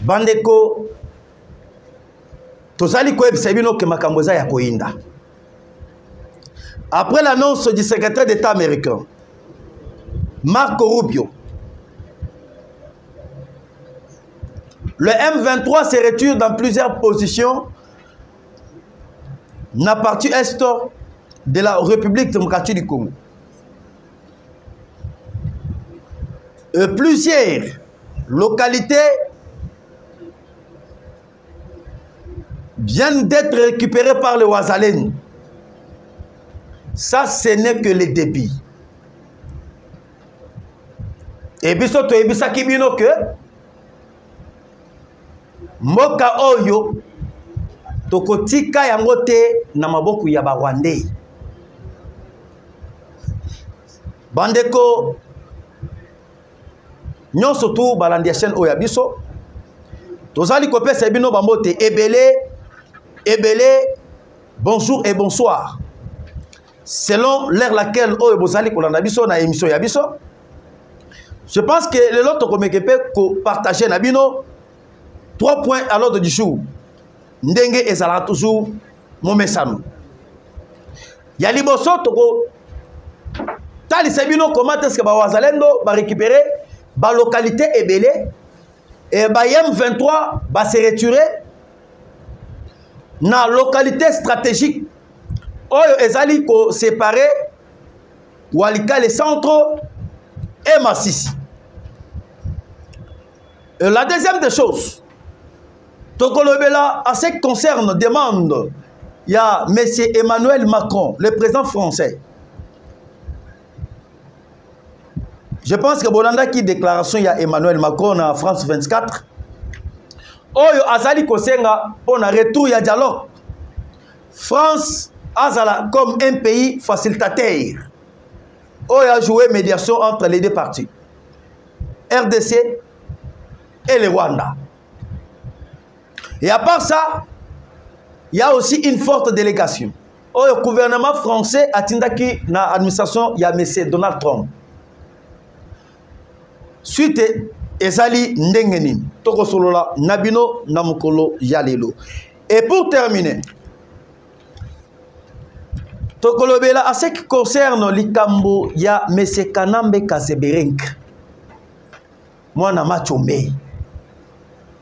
Bandeko tozali koyebisa bino ke makambo eza ya koyinda. Après l'annonce du secrétaire d'État américain Marco Rubio, le M23 se retire dans plusieurs positions dans la partie est de la République démocratique du Congo. Et plusieurs localités viennent d'être récupérées par les Wazalènes. Ça, ce n'est que le débit. Et puis, surtout, et puis, ça qui bino que Moka Oyo, Tokotika Yangote, Namaboku Yaba Rwandais. Bandeko, Nyon surtout, Balandiachen Oyabiso, Tozali Kopé Sebino Bambote, Ebele, bonjour et bonsoir. Selon l'ère laquelle Oyo Bozali Kolandabiso na émission Yabiso, je pense que les autres peut partager Nabino 3 points à l'ordre du jour. Ndenge ezala toujours mon message. Yaliboso toko tali sebino comment est-ce que ba Wazalendo va récupérer ba localité ebele et ba M23 va se retirer na localité stratégique oyo ezali ko séparer Walikale centre et Massissi. La deuxième des choses, Tokolobela, à ce qui concerne, demande, il y a M. Emmanuel Macron, le président français. Je pense que Bolanda qui déclaration, il y a Emmanuel Macron en France 24. Oyo Azali Kosenga, pour un retour, il y a dialogue. France, Azala, comme un pays facilitateur. Oyo a joué médiation entre les deux parties. RDC et le Rwanda. Et à part ça, il y a aussi une forte délégation. Le gouvernement français a tindaki na administration, il y a M. Donald Trump. Suite, ezali ndengenin. Toko solola nabino namukolo yalelo. Et pour terminer, Tokolobela, à ce qui concerne l'Ikambo, il y a M. Kanambe Kaseberink. Moi, na machombe.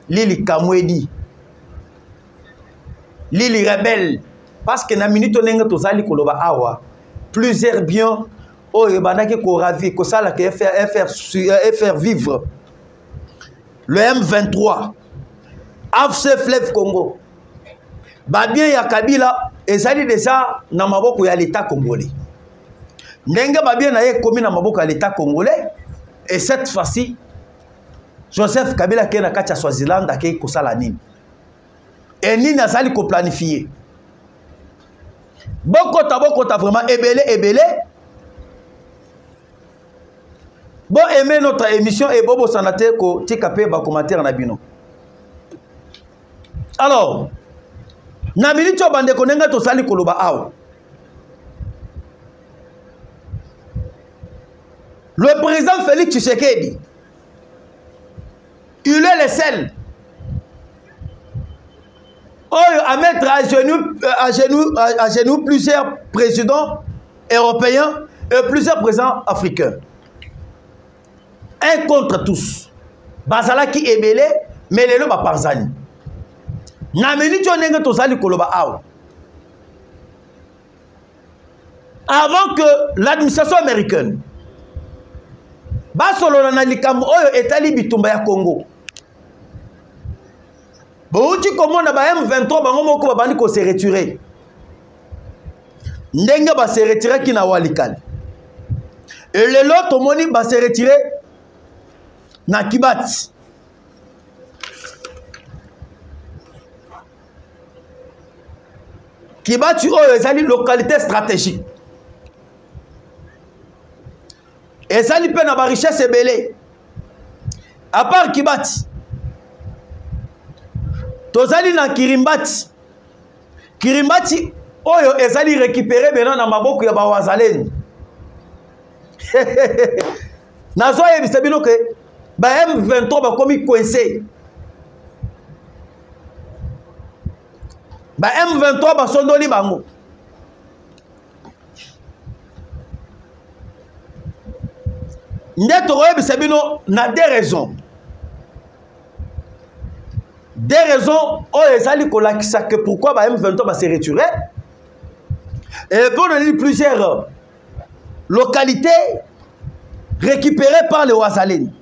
Lili Kamwedi. Lili rebelle. Parce que na minute onenge tozali koloba awa. Plusieurs biens. Oh, ebanaki ko ravi. Ko sala ke faire vivre. Le M23. AFC Fleuve Congo. Ba bien ya Kabila. Ezali déjà na maboko ya l'État congolais. Ndenge ba bien na ye komi na maboko ya l'État congolais. Et cette fois-ci, Joseph Kabila qui est dans le Swaziland a été nini. Et nini azali ko planifier. Bokota vraiment ebele. Bon aimer notre émission et bobo sanate ko tikape ba commentaire na bino. Alors, na minute bande konenga to sali koloba awa. Le président Félix Tshisekedi, il est le seul à mettre à genoux plusieurs présidents européens et plusieurs présidents africains. Un contre tous. Bazala qui est belé, mais les loba parzani. Avant que l'administration américaine Basolo na likambo oyo etali bitumba ya Congo. Bouti komona ba M23 bango moko babandi ko se retirer. Ndenge ba se retirer ki na Walikale. Et le lot omoni ba se retirer na Kibati. Kibati oyo ezali localité stratégique. Ezali pe na ba richesse ebele. À part Kibati, tozali na Kirimbati. Kirimbati oyo ezali récupéré maintenant na maboko ya ba Wazalendo. Nazo yebisa bino ke ba M23 ba komi coincé. ba M23 basondoli bango. Ndeto oyebisa bino na deux raisons. Des raisons oyo ezali kolakisa que pourquoi ba M23 va se retirer. Et pour donner plusieurs localités récupérées par les Ouazalènes.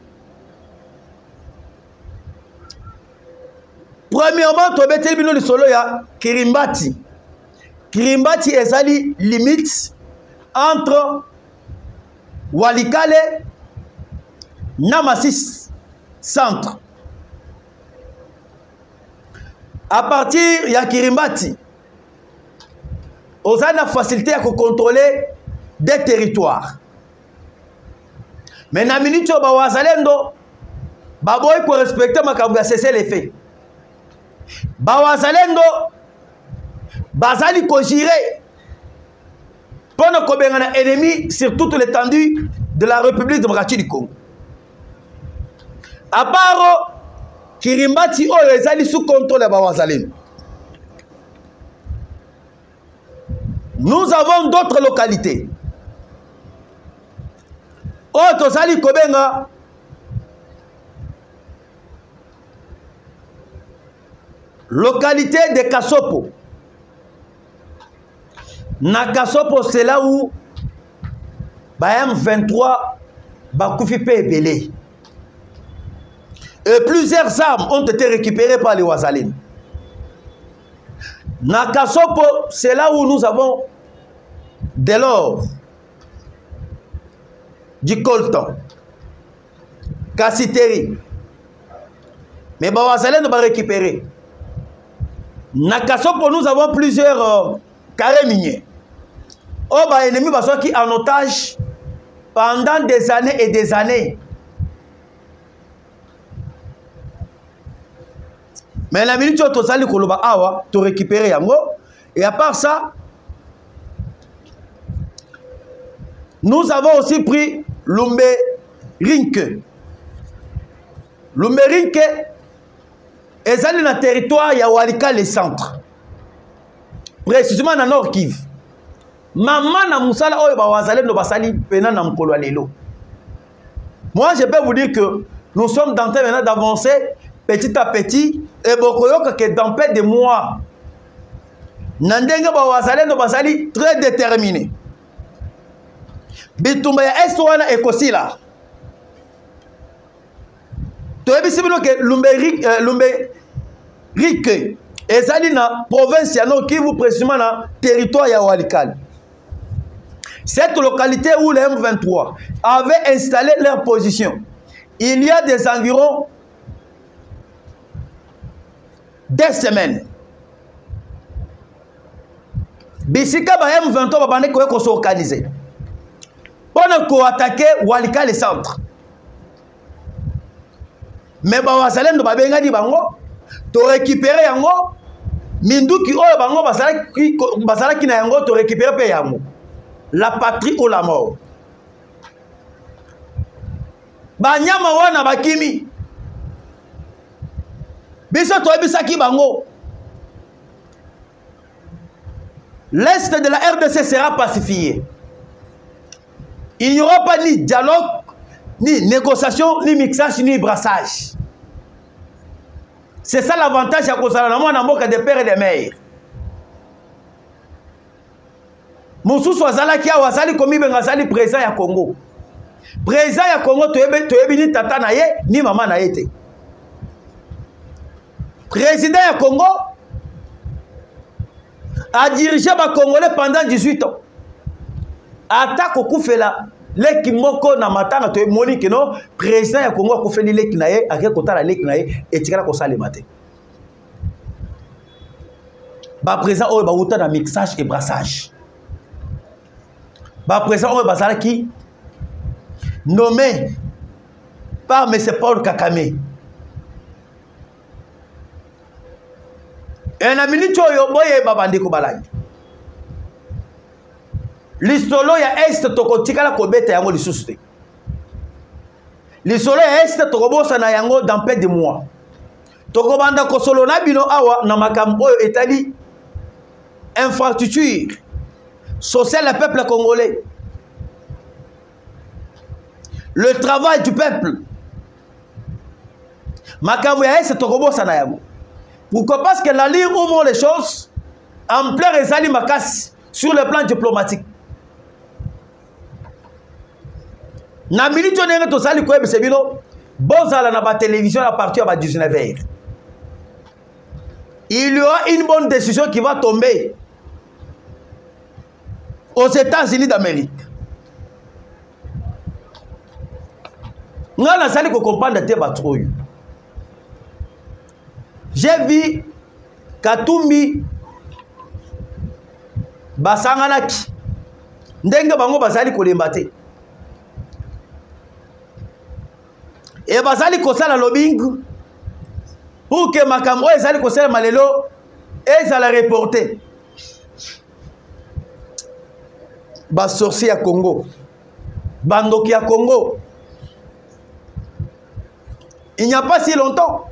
Premièrement, tu as dit le solo ya Kirimbati. Kirimbati ezali limite entre Walikale Namasis centre. À partir ya Kirimbati, on a la facilité à contrôler des territoires. Mais na minute ba Wazalendo ba boy pour respecter makambo ya cesser les faits. Ba Wazalendo bazali ko gérer pendant qu'on a un ennemi sur toute l'étendue de la République démocratique du Congo. À part Kirimbati oyo ezali sous contrôle de Bawazalendo. Nous avons d'autres localités. Oyo tozali kobenga localité de Kasopo. Na Kasopo, c'est là où M23 Bakoufi Pébélé. Et plusieurs armes ont été récupérées par les Ouazalènes. Na Kasopo, c'est là où nous avons de l'or, du coltan, cassiterie. Mais les Ouazalènes vont récupérer. Na Kasopo, nous avons plusieurs carrés miniers. Oh, bah, ennemis qui en otage pendant des années et des années. Mais la minute où tu as koloba awa, tu récupères yango. Et à part ça, nous avons aussi pris Lumbe Rinke. Lumbe Rinke est allé dans le territoire ya Walika le centre. Précisément dans Nord Kivu. Maman na musala oyo ba Wazalendo basali pena na mkolo lelo. Moi je peux vous dire que nous sommes en train maintenant d'avancer petit à petit et bokoyoka que dans peu de mois nandenge ba Wazalendo basali très déterminé. Bitumba ya Estwana ekosila. Toyebisi bino ke Lumbe Rike ezali na province ya Nord Kivu précisément na territoire ya Walikale. Cette localité où les M23 avaient installé leur position, il y a des environs 2 semaines. Bisika ba M23 babane ko s'organiser. Pendant qu'on attaquer Walikale centre. Mais ba Wazalendo babenga di bango to récupérer yango minduki oyo bango basala ki na yango to récupérer pe yango. La patrie ou la mort. Banyama wana bakimi. Biso to ebisaki bango. L'est de la RDC sera pacifié. Il n'y aura pas ni dialogue, ni négociation, ni mixage, ni brassage. C'est ça l'avantage à cause de la mboka des pères et des mères. Moussousou azalaki awa azali komi benga azali président ya Congo. Président ya Congo toyebi ni tata na ye ni mama na ye te. Président ya Congo a dirigé ba Congolais pendant 18 ans. Ata kokufela leki moko na matanga to moni keno président ya Congo akufeli leki na ye ake kotala leki na ye etikala ko salema te. Ba président oyo ba uta na mixage et brassage. Ba président oyo bazalaki nommé par M. Paul Kakame. Et na minute oyo boye babandi ko balani. L'isolo ya est tokotikala kobeta yango lisusu te. L'isolo ya est tokobosa na yango dans peu de mois. Tokobanda kosolo na bino awa na makambo oyo etali infrastructure sociale du peuple congolais, le travail du peuple. Pourquoi? Parce que la lire ouvre les choses en plein Rezali Makas sur le plan diplomatique. Na minute on est au sali quoi bisebilo bozala na ba télévision à partir de 19h. Il y aura une bonne décision qui va tomber aux États-Unis d'Amérique. Nga na sali ko comprendre te batrouille. J'ai vu Katumbi basanganaki ndenge bango basali kolemba te. Et bazali kosala lobbying pour que makambo ezali kosala malelo ezala reporter. Ba sorcier à Congo, bandoki à Congo. Il n'y a pas si longtemps.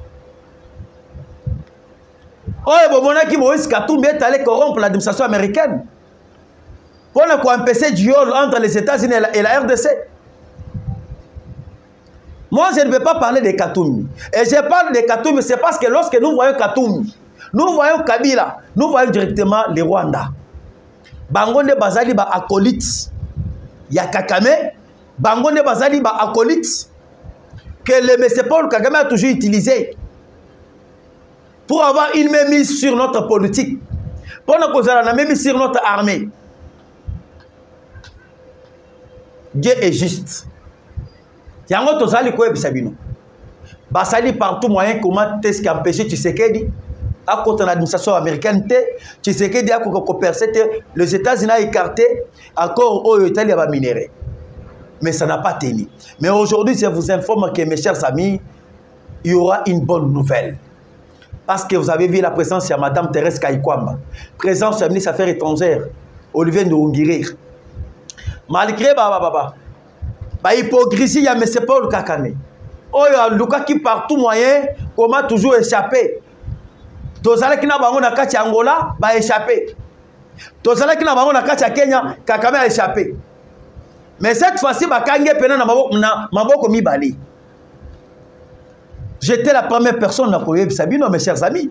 Oh, Bomonaki Moïse Katumbi est allé corrompre l'administration américaine pour ne empêcher du duel entre les États-Unis et la RDC. Moi, je ne vais pas parler de Katumbi. Et je parle de Katumbi, c'est parce que lorsque nous voyons Katumbi, nous voyons Kabila, nous voyons directement les Rwanda. Bangonde Bazali ba acolyte. Ya Kakame, Bangonde Bazali ba acolyte que le M. Paul Kagame a toujours utilisé pour avoir une mainmise sur notre politique, pour nous avoir une mainmise sur notre armée. Dieu est juste. Yango tozali ko ebisabino. Basali partout moyen comment est-ce qu'empêcher Tshisekedi à côté de l'administration américaine Tshisekedi a percé les États-Unis a écarté accord au Italie va minérer. Mais ça n'a pas tenu. Mais aujourd'hui, je vous informe que mes chers amis, il y aura une bonne nouvelle. Parce que vous avez vu la présence de Mme Thérèse Kayikwamba, présence du ministre des Affaires étrangères, Olivier Ndoungirir. Malgré l'hypocrisie, il y a M. Paul Kagame. Oh, il y a Luka qui partout moyen, comment toujours échapper. Tozala qui n'a pas na kati Angola, va échapper. Tozala qui n'a pas na kati Kenya, Kagame a échappé. Mais cette fois-ci, Bakangé pena na maboko mibali. J'étais la première personne à Koyeb Sabino, mes chers amis.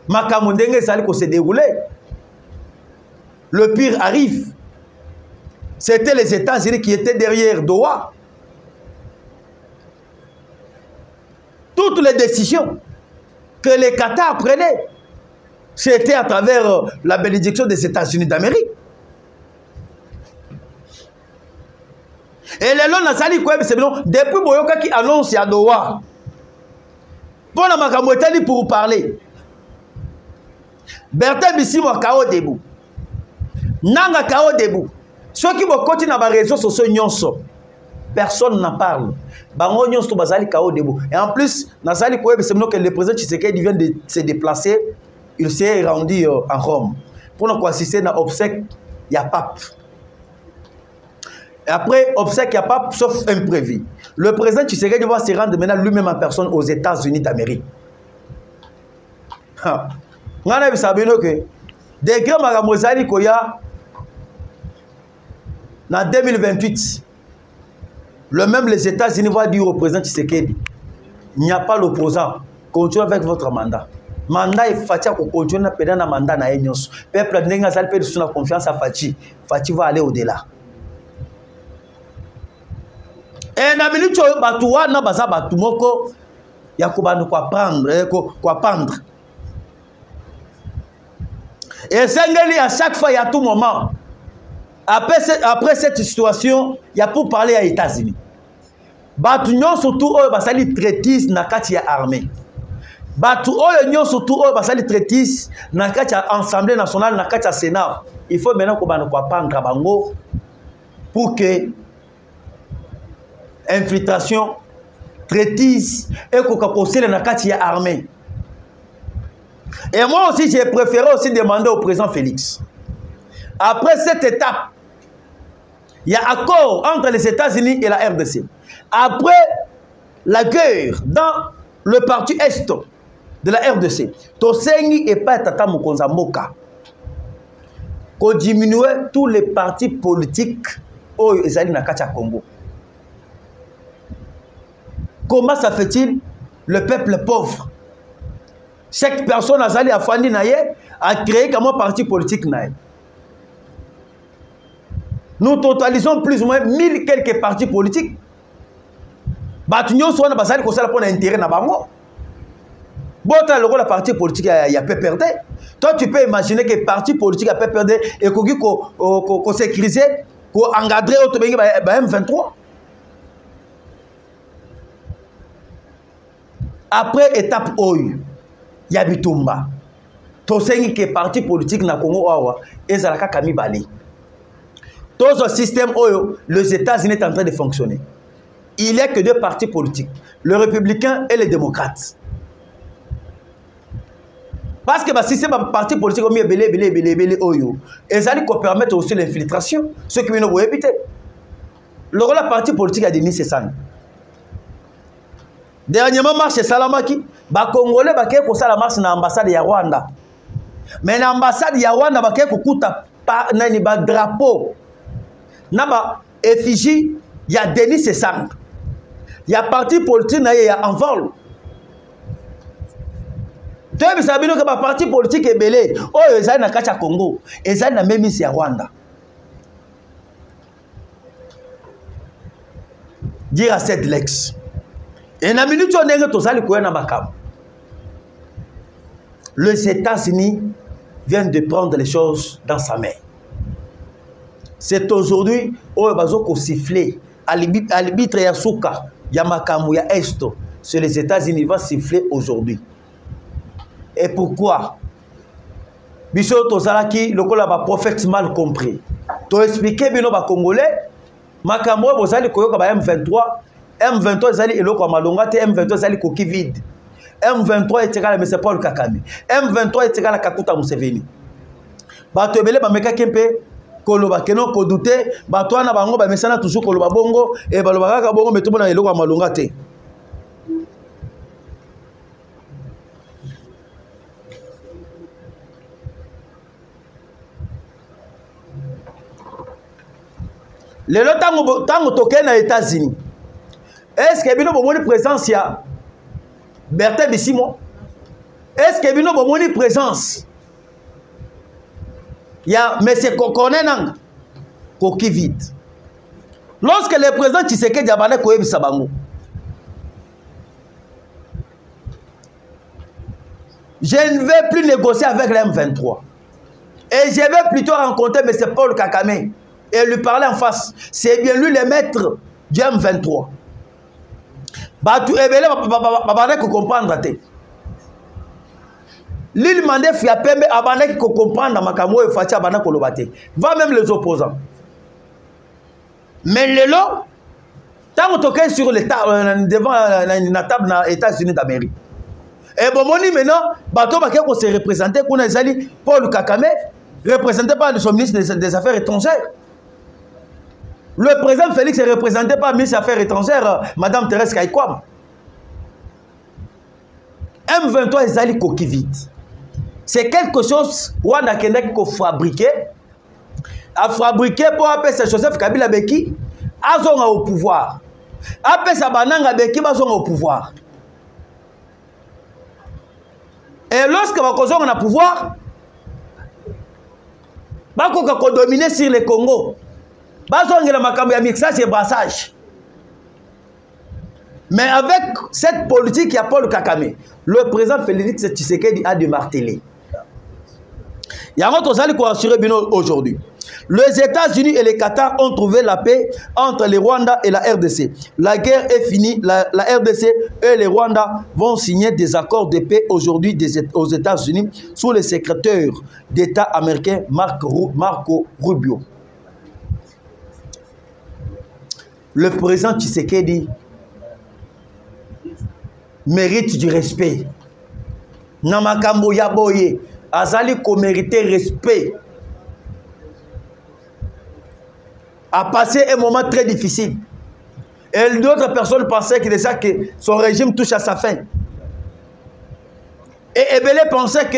Makamondenge sali ko se dérouler. Le pire arrive. C'était les États-Unis qui étaient derrière Doha. Toutes les décisions que les Qatar prenaient, c'était à travers la bénédiction des États-Unis d'Amérique. Et les lois Nazali Koueb, c'est bon, depuis Boyoka qui annonce à Doha, pour la Makamotali pour parler, Bertin Bissimo Kao debout, Nanga Kao debout. Ceux qui vont continuer à les réseaux sociaux, personne n'en parle. Et en plus, Nazali Koueb, c'est que le président Tshisekedi vient de se déplacer, il s'est rendu en Rome pour nous assister à l'obsèque, il y a pape. Et après, obsèque, il y a pape, sauf imprévu. Le président Tshisekedi va se rendre maintenant lui-même en personne aux États-Unis d'Amérique. On a vu ça, que des grands magamozali Koya, en 2028, les États-Unis vont dire au président Tshisekedi, il n'y a pas l'opposant, continuez avec votre mandat. Mandat est Fachi pour continuer à payer un mandat na Enyos. Peuple n'a pas de confiance à Fachi. Fachi va aller au-delà. Et na minute batuwa na baza batumoko ya kubanu kwa prendre. Et Sengeli à chaque fois, il y a tout moment. Après cette situation, il y a pour parler à États-Unis. Batunion surtout eux basali traitise na kati ya armée. Batu oyo surtout eux basali traitise na kati ya Assemblée nationale na kati ya Sénat. Il faut maintenant qu'on va prendre bango pour que infiltration, traitise et qu'on conseille na kati ya armée. Et moi aussi j'ai préféré aussi demander au président Félix. Après cette étape, il y a accord entre les États-Unis et la RDC. Après la guerre dans le parti est de la RDC, Tosengi et pas Tata Mokonza Moka. qu'on diminuait tous les partis politiques au Congo. Comment ça fait-il le peuple pauvre? Chaque personne a créé comme un parti politique. Nous totalisons plus ou moins 1000 quelques partis politiques. Nous avons intérêt à bango. Le parti politique a PPRD. Toi, tu peux imaginer que le parti politique a PPRD et qu'on s'est crisé, qu'on a engadré au M23. Après étape OU, il y a Bitumba. Tu sais que le parti politique na Congo et Zalaka Kami Bali. Tout ce système OU, les États-Unis sont en train de fonctionner. Il n'y a que deux partis politiques, le républicain et les démocrates. Parce que si c'est un parti politique comme belé oyo, et ça permet aussi l'infiltration, ce qui nous éviter. Le rôle de la parti politique a dit c'est ça. Dernièrement marche Salamaki, ba Congolais ba ke ko sala marche na ambassade ya Rwanda. Mais na ambassade ya Rwanda ba ke ko kuta pa nani ba drapeau. Na ba effigie ya Denis Sesang. Ya parti politique na ya envol. Tu as vu ça, que ma parti politique est belé. Oh, ils sont dans le Congo. Ils sont dans même ici à Rwanda. Dire à cette lex. Et dans la minute où on est tous les États-Unis viennent de prendre les choses dans sa main. C'est aujourd'hui où ils vont siffler. Arbitre Yasuka, Yamakamu, ya Esto. C'est les États-Unis qui vont siffler aujourd'hui. Et pourquoi? Biso Tozalaki, le prophète mal compris. Tu expliqué bien aux Congolais, Makambo, vous allez koyoka ba M23, M23 zali eloko malonga te, M23 zali koki vide. M23 etikala mais c'est Paul Kagame. M23 etikala Kakuta Museveni. Bato ebele ba meka kempe koloba keno ko douter, bato na bango ba mesana toujours koloba bongo et baloba kaka bongo metumo na eloko malonga te. Le tango token aux États-Unis. Est-ce que bino bomoni présence ya Bertin Bissimo? Est-ce que bino bomoni présence ya monsieur Kokonenang koki vide? Lorsque le président Tshisekedi abane koyebisa bango, je ne vais plus négocier avec la M23 et je vais plutôt rencontrer monsieur Paul Kagame et lui parler en face. C'est bien lui le maître du M23. Batu ebele babane ko comprendre te. L'île mandé fiapembe abane ko comprendre makamo e fatia abane ko lobate. Va même les opposants. Mais le lot tant on toque sur l'état devant la table na États-Unis d'Amérique. Et bon moni maintenant bato ba ko se représenter kuna ezali Paul Kagame représenté par le ministre des Affaires étrangères. Le président Félix est représenté par le ministre des Affaires étrangères, Madame Thérèse Kaikwam. M23 est allé coquille vide. C'est quelque chose où on a fabriqué. A fabriqué pour appeler Joseph Kabila Beki, Azonga au pouvoir. Appeler Sabananga Beki, Azonga au pouvoir. Et lorsque on a pouvoir, on va dominer sur le Congo. Et brassage. Mais avec cette politique, il y a Paul Kagame. Le président Félix Tshisekedi a démartelé. Il y a un autre qui a assuré aujourd'hui. Les États-Unis et le Qatar ont trouvé la paix entre le Rwanda et la RDC. La guerre est finie. La RDC et le Rwanda vont signer des accords de paix aujourd'hui aux États-Unis sous le secrétaire d'État américain Marco Rubio. Le président Tshisekedi mérite du respect. Namakambo Yaboye, Azali ko mérite respect. A passé un moment très difficile. Et d'autres personnes pensaient que déjà que son régime touche à sa fin. Et Ebele pensait que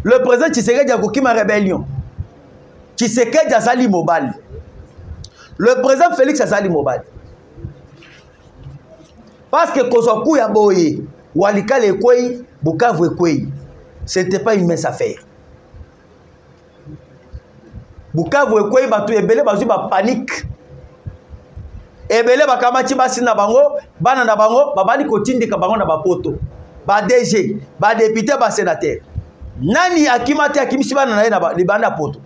le président Tshisekedi a coquille ma rébellion. Tshisekedi azali mobali. Le président Félix azali mobali. Parce que Kozoku ya boye, Walikale Ekwei, Bukavu Ekwei, ce n'était pas une mince affaire. Bukavu Ekwei, batu ebele bazu ba panique. Ebele bakamati basi na bango, bana na bango, babali kotindika bango na bapoto. Ba DG, ba député, ba sénateur. Nani akimati akimisi bana na ye na libanda poto.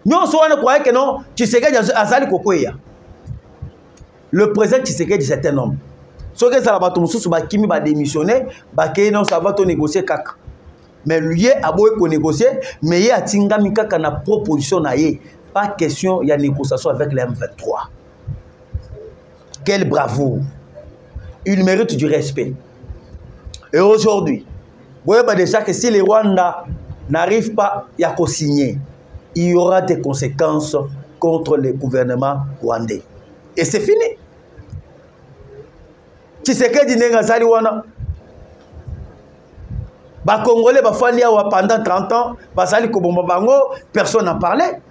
Nyonso wana kwa yeke non, Tshisekedi azali kokweya. Le président Tshisekedi c'est un homme. Ce que ça va tout ba kimi ba démissionner, ba ke non ça va to négocier kaka. Mais lui a beau négocier, mais il a tingami kaka na proposition na ye. Pas question il y a négociation avec les M23. Quelle bravoure. Il mérite du respect. Et aujourd'hui, vous voyez déjà que si les Rwandais n'arrivent pas à co-signer, il y aura des conséquences contre le gouvernement rwandais. Et c'est fini. Tshisekedi n'engazali wana. Ba Congolais ba fandi awa pendant 30 ans, basali ko bomba bango, personne n'en parlait.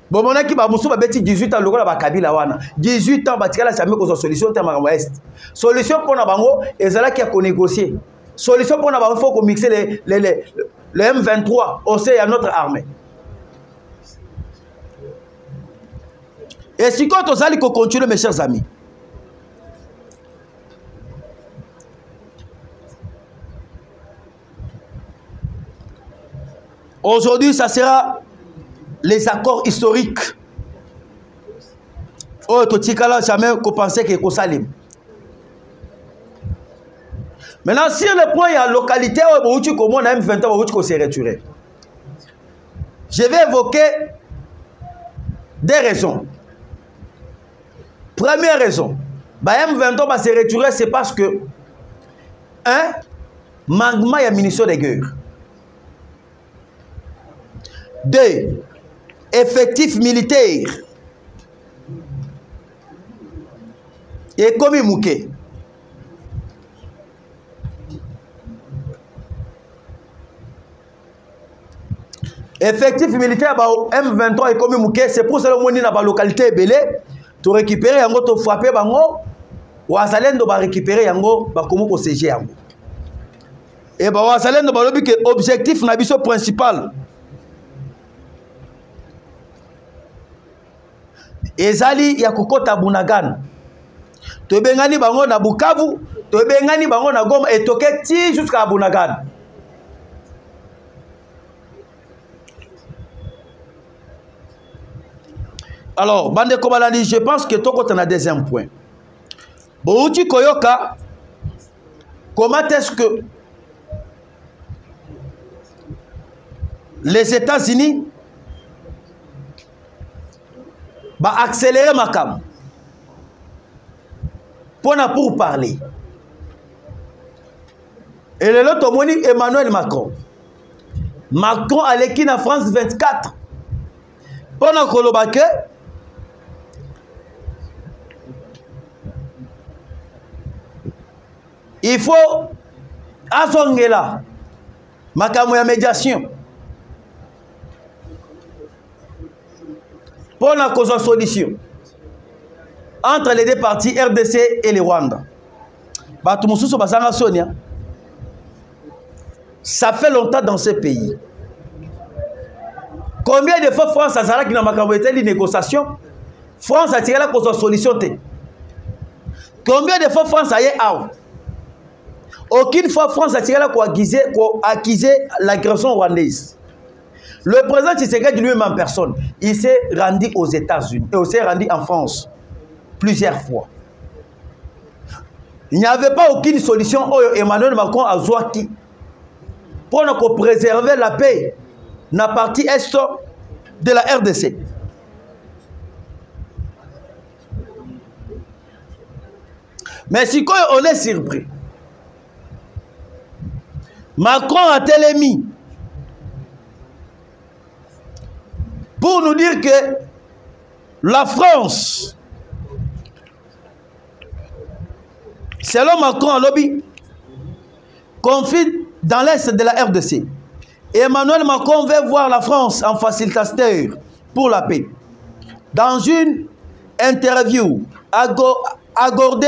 Bon mona ki ba musu ba beti 18 ans lokola ba Kabila wana. 18 ans ba tikala jamais ko solution te makambo est. Solution pour na bango ezala ki a ko négocier. Solution pour na bango faut ko mixer les M23 au sein de notre armée. Et si quand on s'allie qu'on continue, mes chers amis. Aujourd'hui, ça sera les accords historiques. Oh, Totikala, jamais qu'on pensait qu'il y a salim. Maintenant, sur le point, il y a la localité où tu commandes M23, où tu s'est retiré. Je vais évoquer des raisons. Première raison, M23 va se retirer, c'est parce que, un, manquement il y a ministère de guerre. Deux, effectifs militaires. Et comme il mouquet. Effectifs militaires, M23 et comme il mouquet, c'est pour ça que nous avons la localité belé. Tu récupères yango, tu frapper bango, ou azalendo ba récupérer yango, ba komo ko CG yango. Et ba azalendo ba lobi que objectif na biso principal. Ezali ya kokota Bunagana. To bengani bango na Bukavu, to bengani bango na Goma et toketi jusqu'à Bunagana. Alors, Bande Kobalani, je pense que toi, tu as un deuxième point. Bouti Koyoka, comment est-ce que les États-Unis vont accélérer ma cam pour parler? Et le lot, Emmanuel Macron. Macron a l'équipe en France 24. Pendant que il faut azongela makambo ya médiation pour la cause de solution entre les deux parties RDC et le Rwanda. Ça fait longtemps dans ce pays. Combien de fois France a dit que les négociations, France a tiré la cause de solution. Combien de fois France a dit aucune fois France a tiré la accuser l'agression rwandaise. Le président Tshisekedi lui-même en personne, il s'est rendu aux États-Unis et il s'est rendu en France plusieurs fois. Il n'y avait pas aucune solution où Emmanuel Macron a joué pour préserver la paix dans la partie est de la RDC. Mais si on est surpris, Macron a télémis pour nous dire que la France, selon Macron, lobby, confie dans l'est de la RDC Emmanuel Macron veut voir la France en facilitateur pour la paix. Dans une interview accordée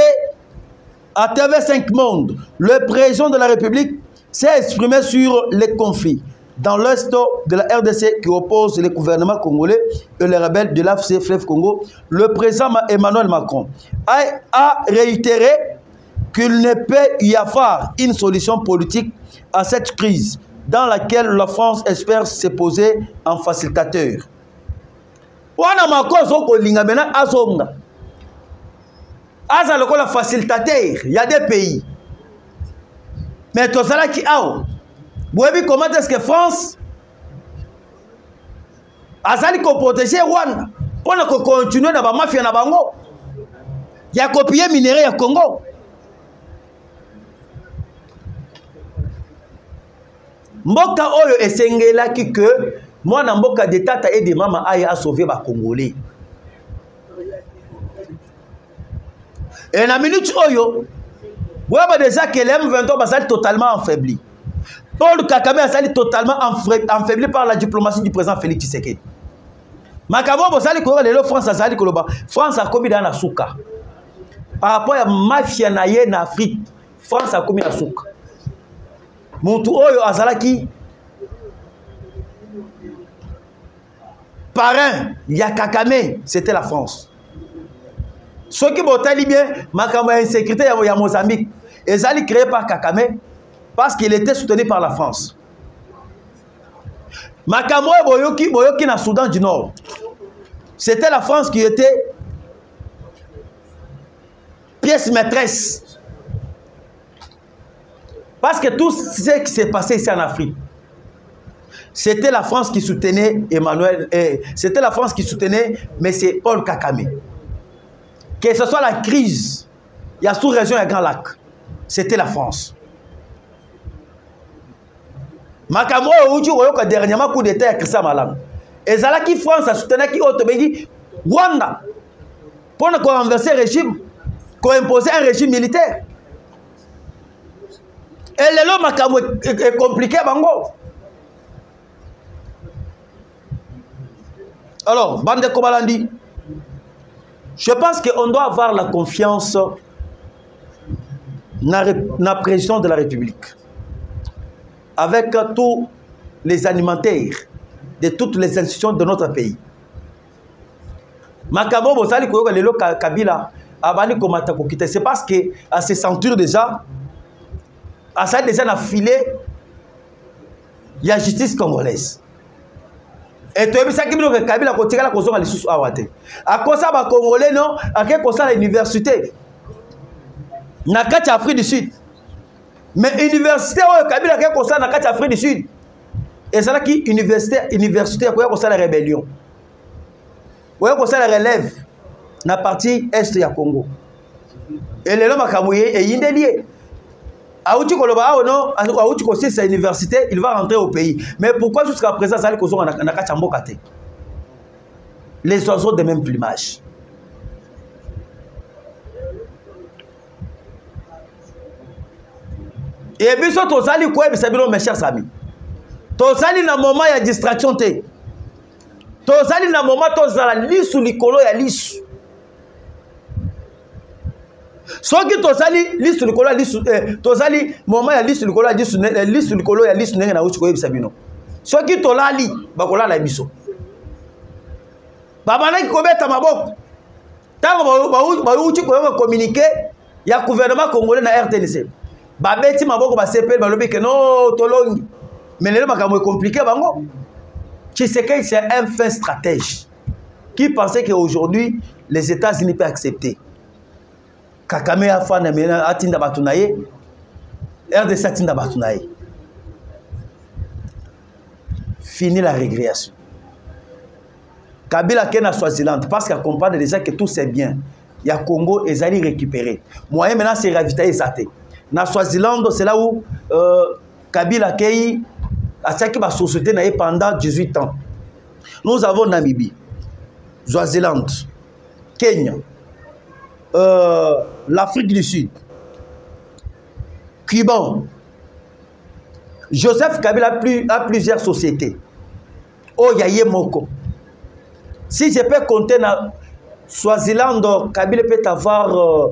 à TV5 Monde, le président de la République s'est exprimé sur les conflits dans l'est de la RDC qui oppose le gouvernement congolais et les rebelles de l'AFC Fleuve Congo. Le président Emmanuel Macron a réitéré qu'il ne peut y avoir une solution politique à cette crise dans laquelle la France espère se poser en facilitateur. Wana Macron zoko linga mena azonga. Aza lokola facilitateur, il y a des pays. Mais tout ça là qui a. Vous voyez comment est-ce que France azali ko protéger Rwanda pour ne continuer na ba mafia na bango. Ya copier minerai ya Congo. Mboka oyo esengelaki que moi na mboka de tata et de mama aya a sauver ba Congolais. Et na minute oyo, vous voyez déjà que les M23 basali totalement affaibli. Paul Kagame a totalement affaibli par la diplomatie du président Félix Tshisekedi. Makabo bosali ko lelo France azali koloba. France a commis dans la souka. Par rapport à mafia na ye na Afrique, France a commis la souka. Muntu oyo azalaki parrain ya Kagame, c'était la France. Ceux qui botali bien makambo insécurité ya Mozambique, ezali créé par Kagame parce qu'il était soutenu par la France. Makambo boyoki na Soudan du Nord. C'était la France qui était pièce maîtresse. Parce que tout ce qui s'est passé ici en Afrique, c'était la France qui soutenait Emmanuel, c'était la France qui soutenait M. Paul Kagame. Que ce soit la crise, il y a sous-région et Grand Lac, c'était la France. Makambo Oyoka dernièrement coup d'état à Christian Malam. Et Zalaki France a soutenu qui Otobengi Rwanda pour ne renverser le régime, pour imposer un régime militaire. Et le lot makambo est compliqué bango. Alors, Bande Kobalandi, je pense qu'on doit avoir la confiance dans le président de la République. Avec tous les animateurs de toutes les institutions de notre pays. Makambo Bosali Koyoka Lelo Kabila Abani Komata Kokite. C'est parce qu'à ses ceintures déjà, à ça déjà n'a filé, il y a justice congolaise. Et tu as vu ça qui me dit que Kabila Kotika la Kosoka les sous awate. À quoi ça va Congolais non? À quel cosa l'université? Nakati Afrique du Sud. Mais université où Kabila quel cosa Nakati Afrique du Sud. Et ça là qui université à quoi cosa la rébellion. Où cosa la relève na partie est du Congo. Et les hommes Kamouye et Yindelié. Aouti Koloba non, Aouti Kosi sa université, il va rentrer au pays. Mais pourquoi jusqu'à présent ça les Koso Nakati Mbokate? Les oiseaux de même plumage. Et puis ça tozali quoi mes chers amis. Tozali na moment ya distraction te. Tozali na moment tozala lisu likolo ya lisu. Soki tozali lisu likolo ya lisu tozali moment ya lisu likolo ya lisu ndenge na uchi ko yebisa bino. Soki tolali bakolala biso. Babana ki kobeta maboko. Tango ba uchi ko communiquer ya gouvernement congolais na RTNC. Babeti maboko ba CPL balobi que non tolongi. Mais le makambo est compliqué bango. Tshisekedi c'est un fin stratège qui pensait qu'aujourd'hui les États-Unis peuvent accepter. Kagame a fait atinda batunaye, RDC atinda batunaye. Fini la régrégation. Kabila ken à Swaziland parce qu'il comprend déjà que tout c'est bien. Il y a Congo et Zali récupéré. Moyen maintenant c'est ravitailler Zate. Na Swaziland c'est là où Kabila Kei a attaqué la société pendant 18 ans. Nous avons Namibie, Swaziland, Kenya, l'Afrique du Sud, Cuba, Joseph Kabila a plusieurs sociétés. Oh, Yaye Moko. Si je peux compter dans Swaziland, Kabila peut avoir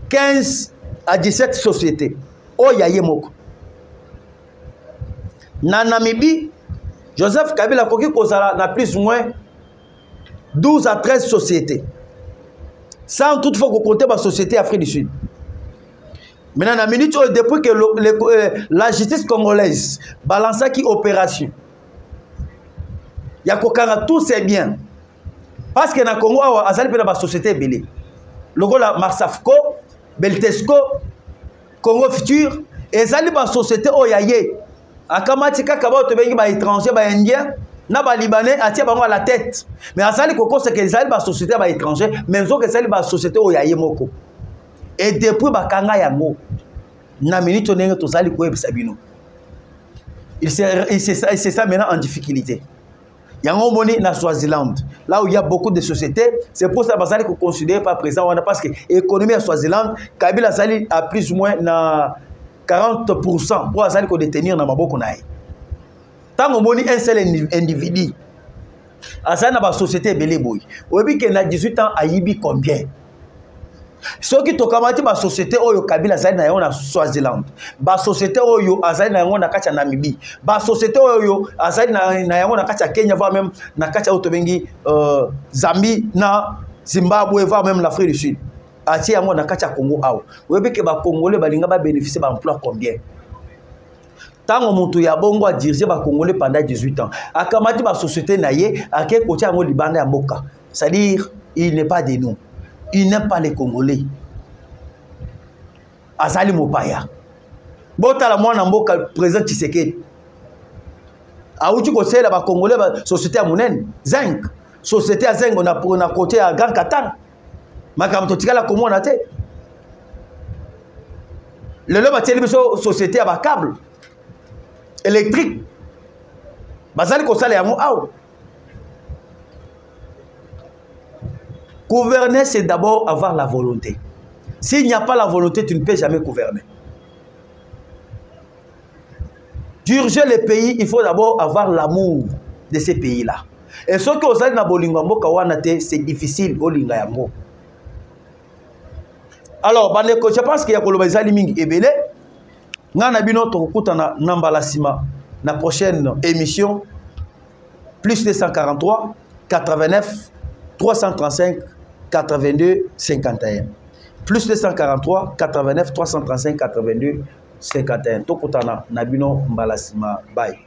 15 à 17 sociétés. Oh, Yaye Moko. Na Namibie, Joseph Kabila a plus ou moins 12 à 13 sociétés. Sans toutefois compter ma société Afrique du Sud. Maintenant, depuis que la justice congolaise balance qui opération, il y a tout c'est bien. Parce que dans le Congo, il y a une société belé. Le Congo, Marsafco, Beltesco, Congo Futur, et il y a une société Oyaye. À Kamatika, Kaba, tu es étranger, indien, na Libanais, à la tête. Mais à Sali Koko, c'est que les société étranger, mais ils ont que c'est la société Oyaye Moko. Et depuis Bakanga Yango, na minute on est tous allés Koueb Sabino. Il c'est ça maintenant en difficulté. Yango Moni na Swaziland, là où il y a beaucoup de sociétés, c'est pour ça que vous considérez pas présent parce que l'économie à Swaziland, Kabila Sali a plus ou moins na 40% pour Sali ko détenir na maboko nae. Tant que Moni un seul individu, à ça na ba société belé boy. Obi que na 18 ans a yibi combien? Ce qui te kamati ba société oyo Kabila Sali na yona Swaziland, ba société oyo azali na yona kacha Namibie, ba société oyo azali na yona kacha Kenya, voire même na kacha otobengi Zambie na Zimbabwe, voire même l'Afrique du Sud. Ati yango na kacha Congo awo. Webi ke ba Congolais balinga ba bénéficier ba emploi combien? Tango mutu ya bongo a dirigé ba Congolais pendant 18 ans. Akamati ba société na ye, ake kotia yango libanda ya mboka. C'est-à-dire il n'est pas de nous. Il n'aime pas les Congolais. Azali Mopaya. Bota la mwana mboka président Tshisekedi. Aouti ko sela ba Congolais ba société à Mounen, Zinc. Société à Zinc on a côté à Grand Katang. Makam to tikala komona te. Le loba télévision société à ba câble électrique. Bazali ko sala yango aw. Gouverner, c'est d'abord avoir la volonté. S'il n'y a pas la volonté, tu ne peux jamais gouverner. Diriger les pays, il faut d'abord avoir l'amour de ces pays-là. Et ce que vous avez dans Bolingambo Kawanate, c'est difficile au Lingayambo. Alors, je pense qu'il y a Kolobazali Mingi Ebele. Nana Bino Tokutana Nambalasima, la prochaine émission, plus 243, 89, 335, 82, 51. Plus 243, 89, 335, 82, 51. Tokutana Nabino Mbalasima. Bye.